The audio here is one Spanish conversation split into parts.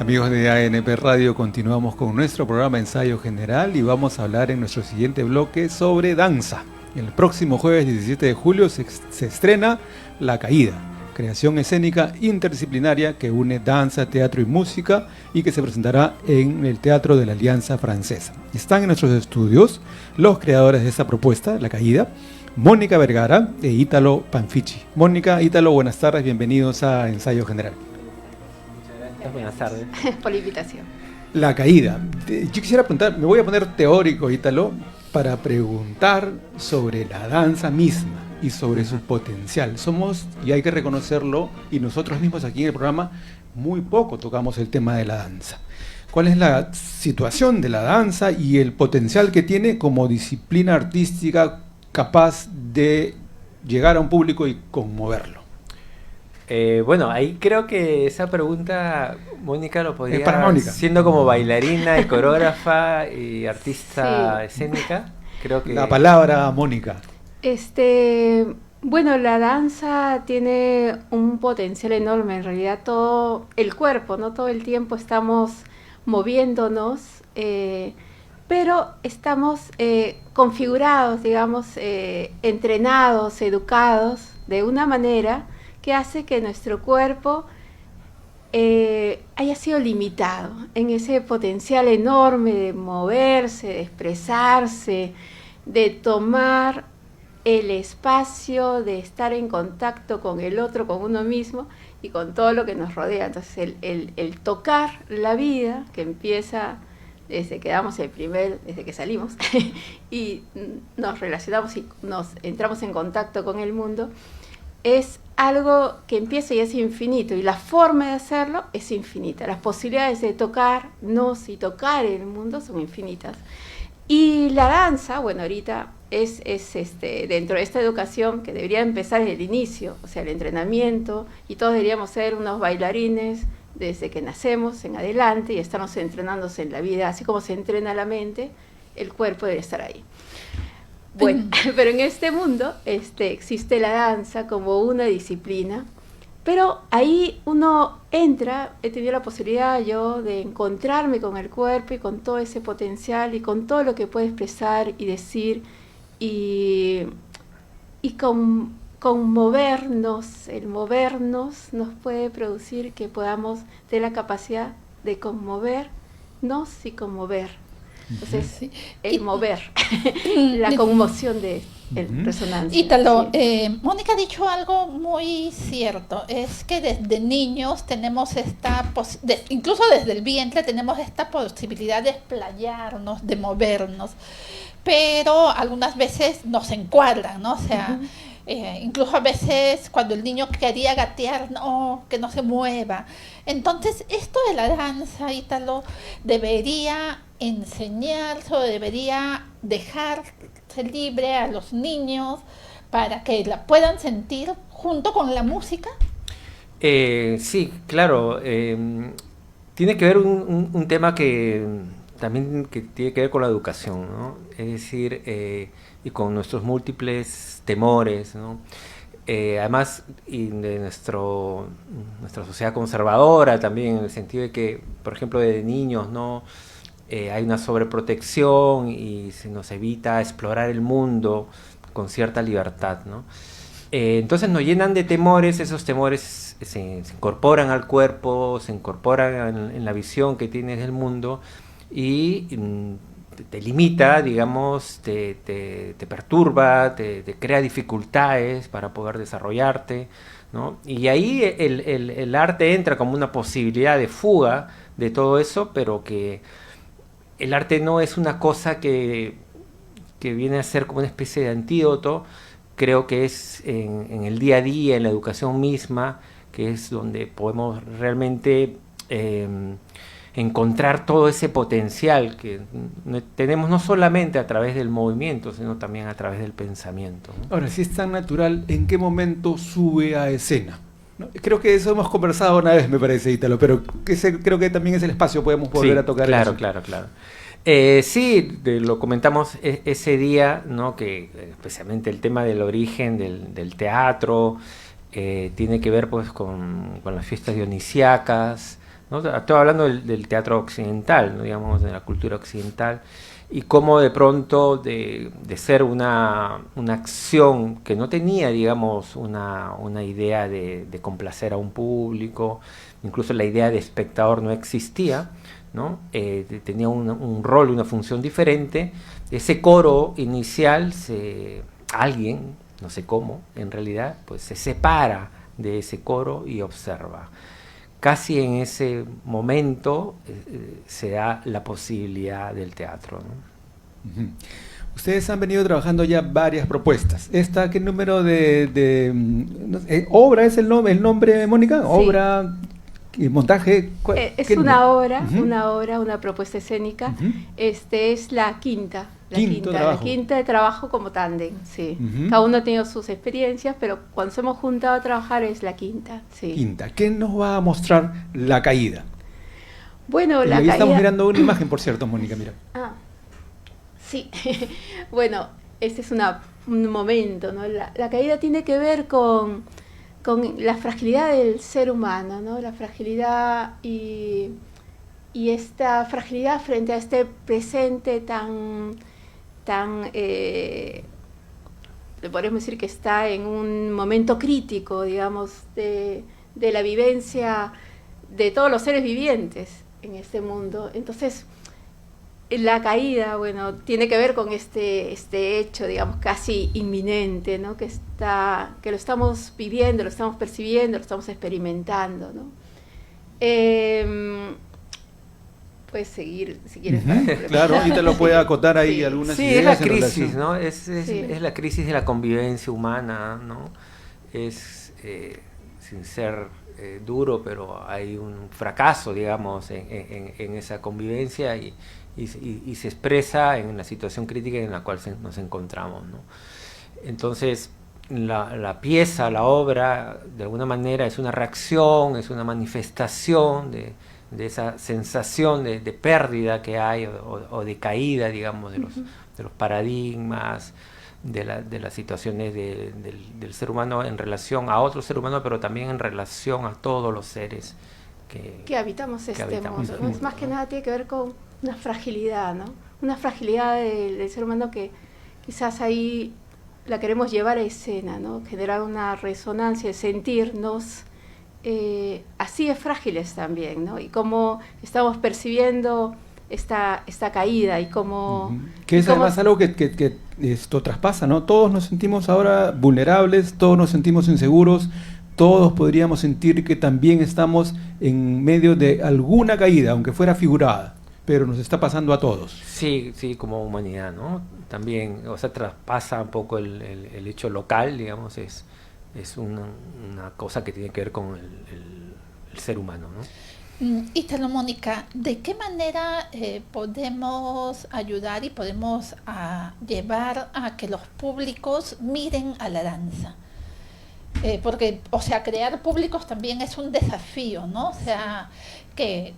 Amigos de ANP Radio, continuamos con nuestro programa Ensayo General y vamos a hablar en nuestro siguiente bloque sobre danza. El próximo jueves 17 de julio se estrena La Caída, creación escénica interdisciplinaria que une danza, teatro y música y que se presentará en el Teatro de la Alianza Francesa. Están en nuestros estudios los creadores de esta propuesta, La Caída, Mónica Vergara e Ítalo Panfichi. Mónica, Ítalo, buenas tardes, bienvenidos a Ensayo General. Buenas tardes. Por la invitación. La Caída. Yo quisiera preguntar, me voy a poner teórico, Ítalo, para preguntar sobre la danza misma y sobre su potencial. Somos, y hay que reconocerlo, y nosotros mismos aquí en el programa, muy poco tocamos el tema de la danza. ¿Cuál es la situación de la danza y el potencial que tiene como disciplina artística capaz de llegar a un público y conmoverlo? Bueno, ahí creo que esa pregunta Mónica lo podría, para Mónica, siendo como bailarina y coreógrafa y artista escénica, creo que... La palabra, Mónica. Bueno, la danza tiene un potencial enorme, en realidad todo el cuerpo, ¿no? Todo el tiempo estamos moviéndonos, pero estamos configurados, digamos, entrenados, educados de una manera que hace que nuestro cuerpo haya sido limitado en ese potencial enorme de moverse, de expresarse, de tomar el espacio, de estar en contacto con el otro, con uno mismo y con todo lo que nos rodea. Entonces el tocar la vida, que empieza desde que desde que salimos y nos relacionamos y nos entramos en contacto con el mundo, es algo que empieza y es infinito, y la forma de hacerlo es infinita. Las posibilidades de tocarnos y tocar el mundo son infinitas. Y la danza, bueno, ahorita es dentro de esta educación que debería empezar desde el inicio, o sea, el entrenamiento, y todos deberíamos ser unos bailarines desde que nacemos en adelante y estamos entrenándose en la vida, así como se entrena la mente, el cuerpo debe estar ahí. Bueno, pero en este mundo existe la danza como una disciplina, pero ahí uno entra, he tenido la posibilidad yo de encontrarme con el cuerpo y con todo ese potencial y con todo lo que puede expresar y decir y con movernos, el movernos nos puede producir que podamos tener la capacidad de conmovernos y conmover. Entonces, sí. El mover, la conmoción de resonancia. Ítalo, sí. Mónica ha dicho algo muy cierto, es que desde niños tenemos incluso desde el vientre tenemos esta posibilidad de explayarnos, de movernos, pero algunas veces nos encuadran, ¿no? O sea, incluso a veces cuando el niño quería gatear, no, que no se mueva. Entonces, esto de la danza, Ítalo, debería enseñarse o debería dejarse libre a los niños para que la puedan sentir junto con la música. Sí, claro. Tiene que ver un tema que también que tiene que ver con la educación, ¿no? Es decir, y con nuestros múltiples temores, ¿no? Además, y de nuestra sociedad conservadora también, en el sentido de que, por ejemplo, de niños, ¿no? Hay una sobreprotección y se nos evita explorar el mundo con cierta libertad, ¿no? Entonces nos llenan de temores, esos temores se incorporan al cuerpo, se incorporan en la visión que tienes del mundo y te limita, digamos, te perturba, te crea dificultades para poder desarrollarte, ¿no? Y ahí el arte entra como una posibilidad de fuga de todo eso, pero que el arte no es una cosa que viene a ser como una especie de antídoto. Creo que es en el día a día, en la educación misma, que es donde podemos realmente encontrar todo ese potencial que tenemos no solamente a través del movimiento, sino también a través del pensamiento, ¿no? Ahora, si es tan natural, ¿en qué momento sube a escena? ¿No? Creo que eso hemos conversado una vez, me parece, Ítalo, pero creo que también es el espacio, podemos volver a tocar claro, eso. Claro. Sí, lo comentamos ese día, ¿no? Que especialmente el tema del origen del teatro tiene que ver pues con las fiestas dionisíacas, ¿no? Estoy hablando del teatro occidental, ¿no? Digamos, de la cultura occidental, y cómo de pronto de ser una acción que no tenía, digamos, una idea de complacer a un público, incluso la idea de espectador no existía, ¿no? Tenía un rol, una función diferente. Ese coro inicial, alguien, no sé cómo, en realidad, pues se separa de ese coro y observa. Casi en ese momento se da la posibilidad del teatro, ¿no? Ustedes han venido trabajando ya varias propuestas. ¿Qué número no sé, obra es el nombre, Mónica? Sí. Obra, montaje. Es una obra, una propuesta escénica. Es la quinta. La quinta de trabajo como tándem, sí. Cada uno ha tenido sus experiencias, pero cuando nos hemos juntado a trabajar es la quinta, sí. Quinta. ¿Qué nos va a mostrar La Caída? Bueno, La caída... Estamos mirando una imagen, por cierto, Mónica, mira. Sí. Bueno, este es un momento, ¿no? La caída tiene que ver con la fragilidad del ser humano, ¿no? La fragilidad y esta fragilidad frente a este presente tan podríamos decir que está en un momento crítico, digamos, de la vivencia de todos los seres vivientes en este mundo. Entonces, la caída, bueno, tiene que ver con este hecho, digamos, casi inminente, ¿no? Que lo estamos viviendo, lo estamos percibiendo, lo estamos experimentando, ¿no? Puedes seguir, si quieres. Claro, y te lo puede acotar ahí algunas ideas. Sí, es la crisis, ¿no? Es la crisis de la convivencia humana, ¿no? Sin ser duro, pero hay un fracaso, digamos, en esa convivencia y se expresa en la situación crítica en la cual nos encontramos, ¿no? Entonces, la pieza, la obra, de alguna manera es una reacción, es una manifestación de esa sensación de pérdida que hay o de caída, digamos, de los paradigmas, de las situaciones del ser humano en relación a otro ser humano, pero también en relación a todos los seres que habitamos este mundo. ¿No? Más que nada tiene que ver con una fragilidad, ¿no? Una fragilidad del ser humano que quizás ahí la queremos llevar a escena, ¿no? Generar una resonancia, sentirnos así de frágiles también, ¿no? Y cómo estamos percibiendo esta caída y cómo... Que es además algo que esto traspasa, ¿no? Todos nos sentimos ahora vulnerables, todos nos sentimos inseguros, todos podríamos sentir que también estamos en medio de alguna caída, aunque fuera figurada, pero nos está pasando a todos. Sí, como humanidad, ¿no? También, o sea, traspasa un poco el hecho local, digamos, es una cosa que tiene que ver con el ser humano, ¿no? Ítalo, Mónica, ¿de qué manera podemos ayudar y podemos llevar a que los públicos miren a la danza? Porque, o sea, crear públicos también es un desafío, ¿no? O sea, que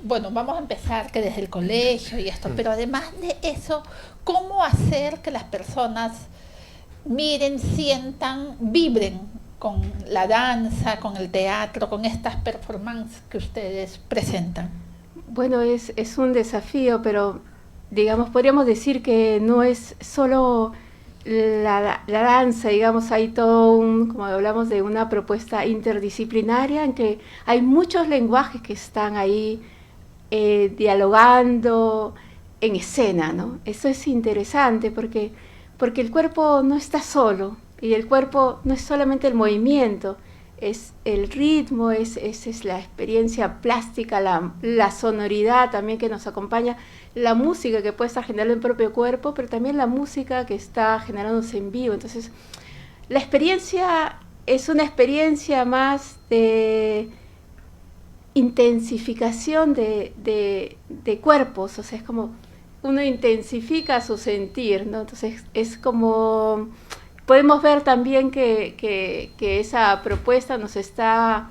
vamos a empezar que desde el colegio y esto, pero además de eso, ¿cómo hacer que las personas miren, sientan, vibren con la danza, con el teatro, con estas performances que ustedes presentan? Bueno, es un desafío, pero digamos, podríamos decir que no es solo la danza, digamos, hay todo como hablamos de una propuesta interdisciplinaria en que hay muchos lenguajes que están ahí dialogando en escena, ¿no? Eso es interesante porque el cuerpo no está solo, y el cuerpo no es solamente el movimiento, es el ritmo, es la experiencia plástica, la sonoridad también que nos acompaña, la música que puede estar generando el propio cuerpo, pero también la música que está generándose en vivo. Entonces, la experiencia es una experiencia más de intensificación de cuerpos, o sea, es como uno intensifica su sentir, ¿no? Entonces, es como... Podemos ver también que esa propuesta nos está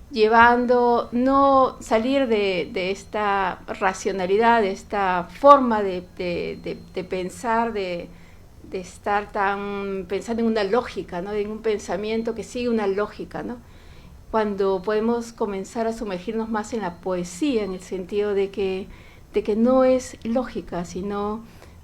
llevando no salir de esta racionalidad, de esta forma de pensar, de estar pensando en una lógica, ¿no? En un pensamiento que sigue una lógica, ¿no? cuando podemos comenzar a sumergirnos más en la poesía, en el sentido de que no es lógica, sino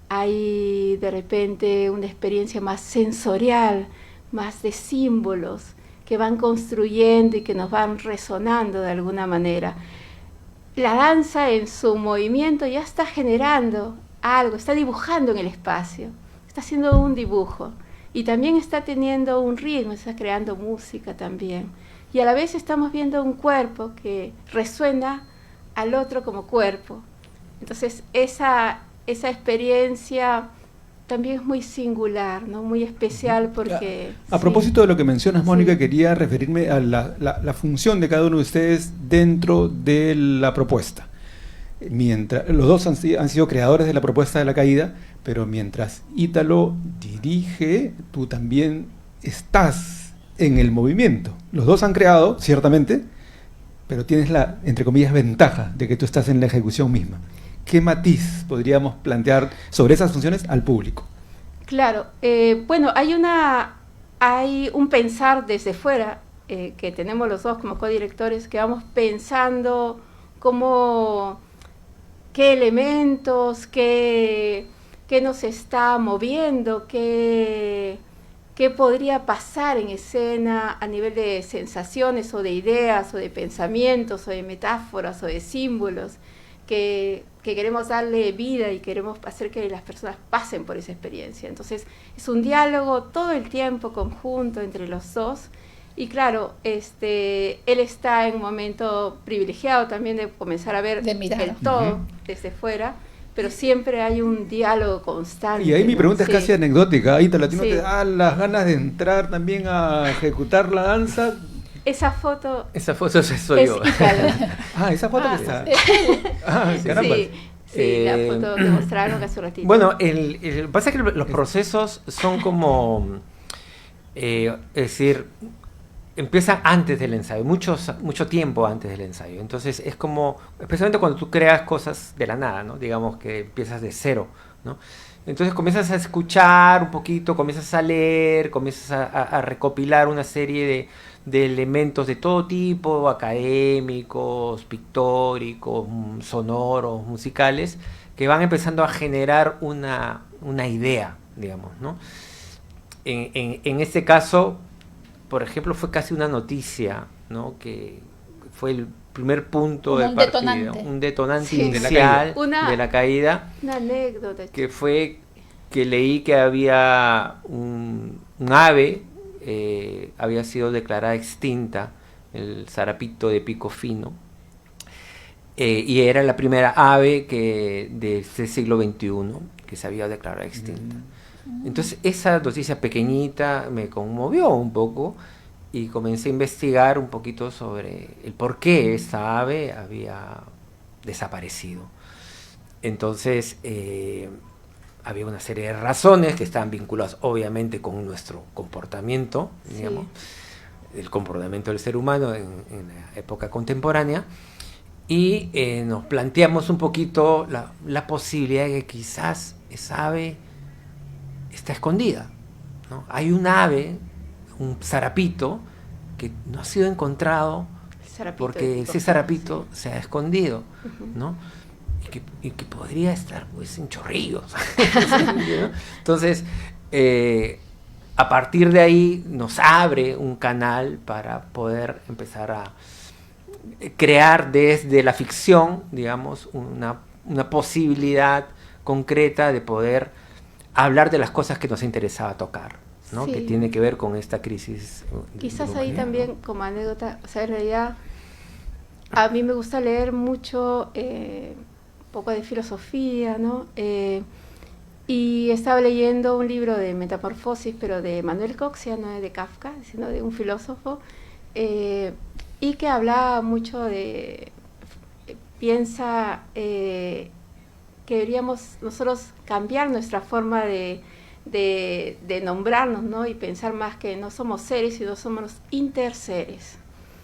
hay de repente una experiencia más sensorial, más de símbolos que van construyendo y que nos van resonando de alguna manera. La danza en su movimiento ya está generando algo, está dibujando en el espacio, está haciendo un dibujo y también está teniendo un ritmo, está creando música también. Y a la vez estamos viendo un cuerpo que resuena al otro como cuerpo. Entonces esa experiencia también es muy singular, ¿no? Muy especial porque... A propósito de lo que mencionas, Mónica, quería referirme a la función de cada uno de ustedes dentro de la propuesta. Mientras los dos han sido creadores de la propuesta de La Caída, pero mientras Ítalo dirige, tú también estás en el movimiento. Los dos han creado, ciertamente, pero tienes la, entre comillas, ventaja de que tú estás en la ejecución misma. ¿Qué matiz podríamos plantear sobre esas funciones al público? Claro, bueno, hay un pensar desde fuera que tenemos los dos como codirectores, que vamos pensando qué elementos, qué nos está moviendo, qué podría pasar en escena a nivel de sensaciones o de ideas o de pensamientos o de metáforas o de símbolos que queremos darle vida y queremos hacer que las personas pasen por esa experiencia. Entonces es un diálogo todo el tiempo conjunto entre los dos y claro, él está en un momento privilegiado también de comenzar a ver el todo desde fuera, pero siempre hay un diálogo constante. Y ahí mi pregunta es casi anecdótica. Ahí ¿a ti no te da las ganas de entrar también a ejecutar la danza? Esa foto soy yo. Esa foto que está. Caramba. Sí, la foto que mostraron hace un ratito. Bueno, pasa que los procesos son como, es decir, empiezan antes del ensayo, mucho tiempo antes del ensayo. Entonces es como, especialmente cuando tú creas cosas de la nada, ¿no? Digamos que empiezas de cero, ¿no? Entonces comienzas a escuchar un poquito, comienzas a leer, comienzas a recopilar una serie de elementos de todo tipo, académicos, pictóricos, sonoros, musicales, que van empezando a generar una idea, digamos, ¿no? En este caso, por ejemplo, fue casi una noticia, ¿no? Que fue el primer punto de partida, un detonante inicial de La Caída. Una anécdota. Que fue que leí que había un ave, había sido declarada extinta, el zarapito de pico fino, y era la primera ave de este siglo XXI que se había declarado extinta. Entonces esa noticia pequeñita me conmovió un poco y comencé a investigar un poquito sobre el por qué esa ave había desaparecido. Entonces había una serie de razones que estaban vinculadas obviamente con nuestro comportamiento, digamos, el comportamiento del ser humano en la época contemporánea, y nos planteamos un poquito la posibilidad de que quizás esa ave está escondida, ¿no? Hay un ave, un zarapito, que no ha sido encontrado porque ese zarapito se ha escondido, ¿no? Y que podría estar pues en Chorrillos. ¿No? Entonces, a partir de ahí nos abre un canal para poder empezar a crear desde la ficción, digamos, una posibilidad concreta de poder hablar de las cosas que nos interesaba tocar, ¿no? Que tiene que ver con esta crisis. Quizás ahí también, como anécdota, o sea, en realidad a mí me gusta leer mucho poco de filosofía, ¿no? Y estaba leyendo un libro de Metamorfosis, pero de Manuel Coxia, no de Kafka, sino de un filósofo, y que hablaba mucho de, piensa que deberíamos nosotros cambiar nuestra forma de nombrarnos, ¿no? Y pensar más que no somos seres, sino somos interseres.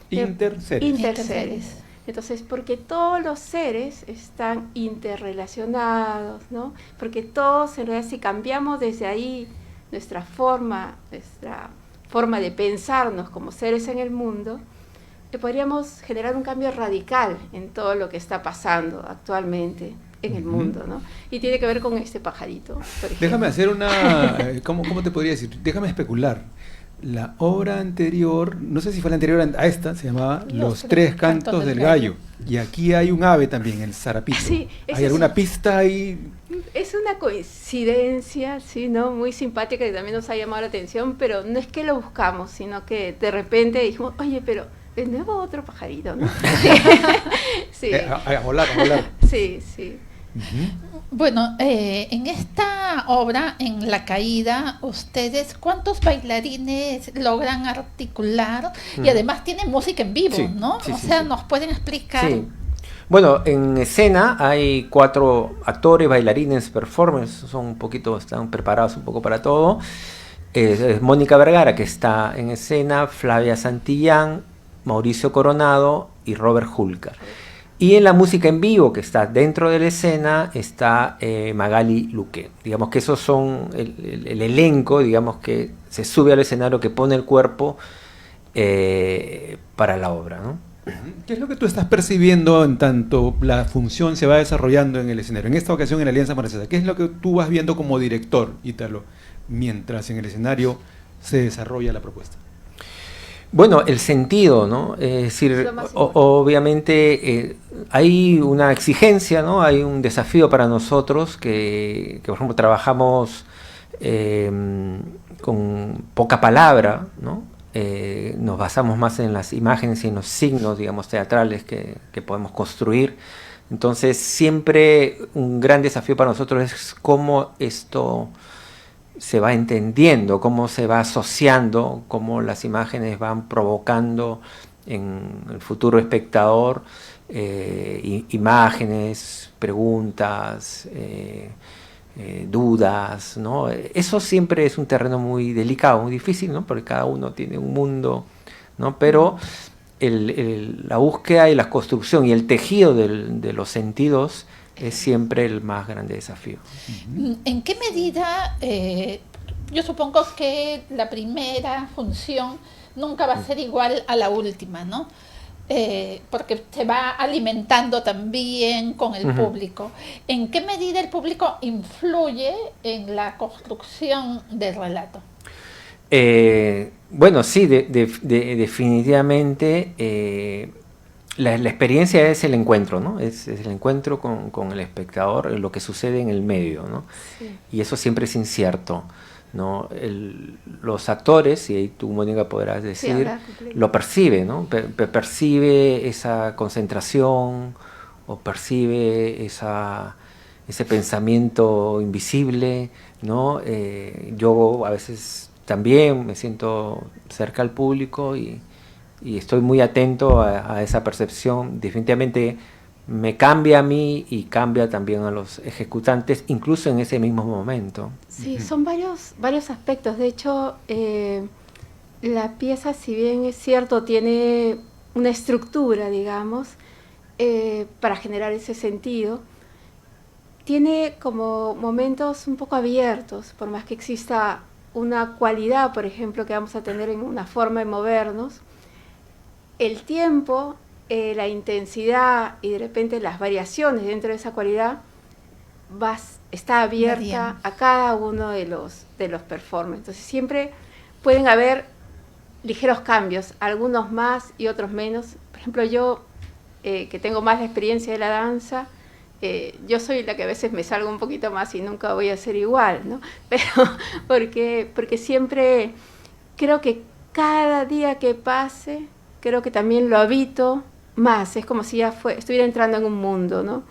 Interseres. Entonces, porque todos los seres están interrelacionados, ¿no? Porque todos, en realidad, si cambiamos desde ahí nuestra forma de pensarnos como seres en el mundo, podríamos generar un cambio radical en todo lo que está pasando actualmente en el mundo, ¿no? Y tiene que ver con este pajarito, por ejemplo. Déjame hacer una... ¿Cómo te podría decir? Déjame especular. La obra anterior, no sé si fue la anterior a esta, se llamaba Los Tres Cantos del Gallo. Y aquí hay un ave también, el zarapito. Sí, ¿Hay alguna pista ahí? Es una coincidencia, sí, ¿no? Muy simpática que también nos ha llamado la atención, pero no es que lo buscamos, sino que de repente dijimos, oye, pero de nuevo otro pajarito, ¿no? Sí. A volar, a volar. Sí, sí. Bueno, en esta obra, en La Caída, ustedes, ¿cuántos bailarines logran articular? Y además tienen música en vivo, Sí, ¿no? sí, o sí, sea, sí. ¿nos pueden explicar? Sí. Bueno, en escena hay 4 actores, bailarines, performers, están preparados un poco para todo. Es Mónica Vergara, que está en escena, Flavia Santillán, Mauricio Coronado y Robert Julca. Y en la música en vivo, que está dentro de la escena, está Magali Luque. Digamos que esos son el elenco, digamos, que se sube al escenario, que pone el cuerpo para la obra, ¿no? ¿Qué es lo que tú estás percibiendo en tanto la función se va desarrollando en el escenario? En esta ocasión en la Alianza Francesa, ¿qué es lo que tú vas viendo como director, Ítalo, mientras en el escenario se desarrolla la propuesta? Bueno, el sentido, ¿no? Es decir, obviamente hay una exigencia, ¿no? Hay un desafío para nosotros que por ejemplo, trabajamos con poca palabra, ¿no? Nos basamos más en las imágenes y en los signos, digamos, teatrales que podemos construir. Entonces, siempre un gran desafío para nosotros es cómo esto se va entendiendo, cómo se va asociando, cómo las imágenes van provocando en el futuro espectador imágenes, preguntas, dudas, ¿no? Eso siempre es un terreno muy delicado, muy difícil, ¿no? Porque cada uno tiene un mundo, ¿no? Pero la búsqueda y la construcción y el tejido de los sentidos es siempre el más grande desafío. ¿En qué medida, yo supongo que la primera función nunca va a ser igual a la última, ¿no? Porque se va alimentando también con el público. ¿En qué medida el público influye en la construcción del relato? Bueno, sí, definitivamente la experiencia es el encuentro, ¿no? Es el encuentro con el espectador, lo que sucede en el medio, ¿no? Sí. Y eso siempre es incierto, ¿no? Los actores, y ahí tú, Mónica, podrás decir, lo percibe, ¿no? Percibe esa concentración o percibe ese pensamiento invisible, ¿no? Yo a veces también me siento cerca al público y estoy muy atento a esa percepción. Definitivamente me cambia a mí y cambia también a los ejecutantes, incluso en ese mismo momento. Sí, son varios aspectos. De hecho, la pieza, si bien es cierto, tiene una estructura, digamos, para generar ese sentido, tiene como momentos un poco abiertos, por más que exista una cualidad, por ejemplo, que vamos a tener en una forma de movernos. El tiempo, la intensidad y de repente las variaciones dentro de esa cualidad está abierta a cada uno de los performers. Entonces siempre pueden haber ligeros cambios, algunos más y otros menos. Por ejemplo, yo, que tengo más la experiencia de la danza, yo soy la que a veces me salgo un poquito más y nunca voy a ser igual, ¿no? Pero porque siempre creo que cada día que pase, creo que también lo habito más, es como si ya estuviera entrando en un mundo, ¿no?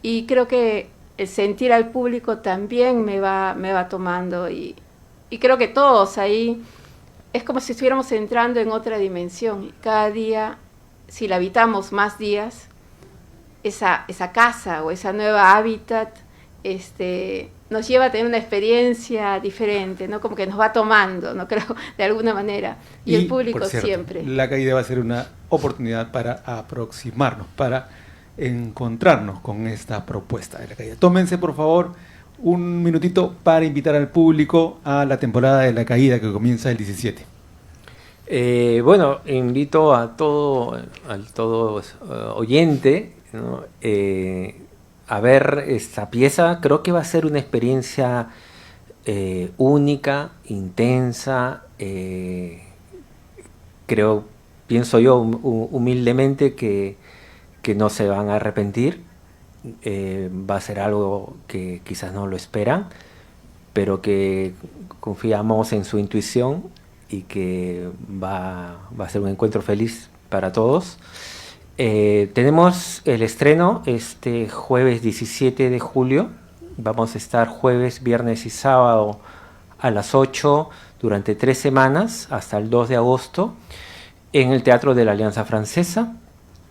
Y creo que el sentir al público también me va tomando y creo que todos ahí es como si estuviéramos entrando en otra dimensión. Y cada día, si la habitamos más días, esa casa o esa nueva hábitat nos lleva a tener una experiencia diferente, ¿no? Como que nos va tomando, ¿no? Creo, de alguna manera. Y el público por cierto, siempre. La Caída va a ser una oportunidad para aproximarnos, para encontrarnos con esta propuesta de La Caída. Tómense, por favor, un minutito para invitar al público a la temporada de La Caída que comienza el 17. Bueno, invito a todo oyente, ¿no? A ver esta pieza. Creo que va a ser una experiencia única, intensa. Pienso yo humildemente que no se van a arrepentir. Va a ser algo que quizás no lo esperan, pero que confiamos en su intuición y que va a ser un encuentro feliz para todos. Tenemos el estreno este jueves 17 de julio. Vamos a estar jueves, viernes y sábado a las 8 durante 3 semanas hasta el 2 de agosto en el Teatro de la Alianza Francesa,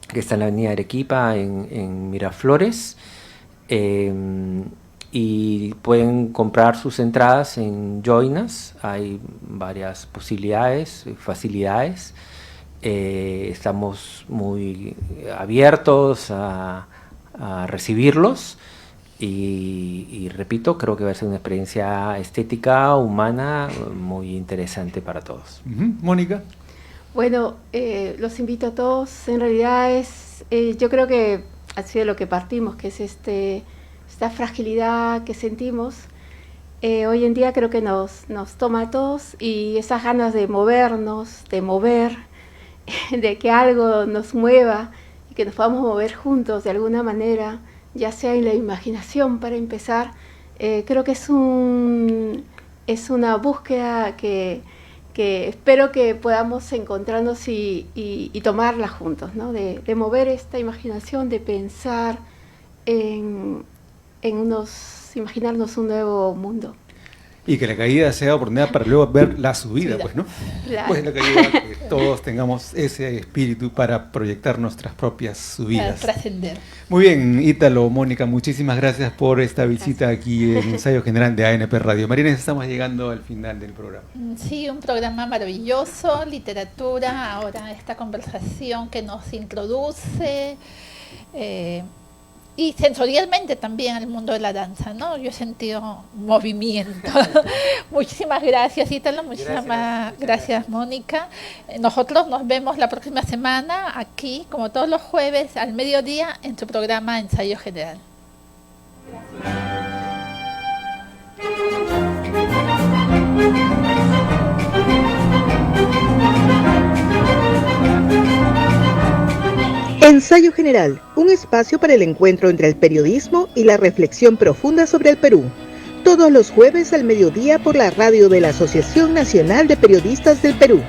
que está en la avenida Arequipa en Miraflores. Y pueden comprar sus entradas en Joinas. Hay varias posibilidades, facilidades. Estamos muy abiertos a recibirlos y repito, creo que va a ser una experiencia estética, humana, muy interesante para todos. Mónica. Bueno, los invito a todos. En realidad yo creo que ha sido lo que partimos, que es esta fragilidad que sentimos. Hoy en día creo que nos toma a todos, y esas ganas de movernos, de mover, de que algo nos mueva y que nos podamos mover juntos de alguna manera, ya sea en la imaginación para empezar. Creo que es una búsqueda que espero que podamos encontrarnos y tomarla juntos, ¿no? De mover esta imaginación, de pensar imaginarnos un nuevo mundo. Y que la caída sea oportunidad para luego ver la subida, pues, ¿no? Claro. Pues la caída, que todos tengamos ese espíritu para proyectar nuestras propias subidas. Para trascender. Muy bien, Ítalo, Mónica, muchísimas gracias por esta visita aquí en Ensayo General de ANP Radio. Marina, estamos llegando al final del programa. Sí, un programa maravilloso, literatura, ahora esta conversación que nos introduce, y sensorialmente también al mundo de la danza, ¿no? Yo he sentido movimiento. Muchísimas gracias, Ítalo, muchísimas gracias, Mónica. Nosotros nos vemos la próxima semana aquí, como todos los jueves, al mediodía, en tu programa Ensayo General. Ensayo General, un espacio para el encuentro entre el periodismo y la reflexión profunda sobre el Perú. Todos los jueves al mediodía por la radio de la Asociación Nacional de Periodistas del Perú.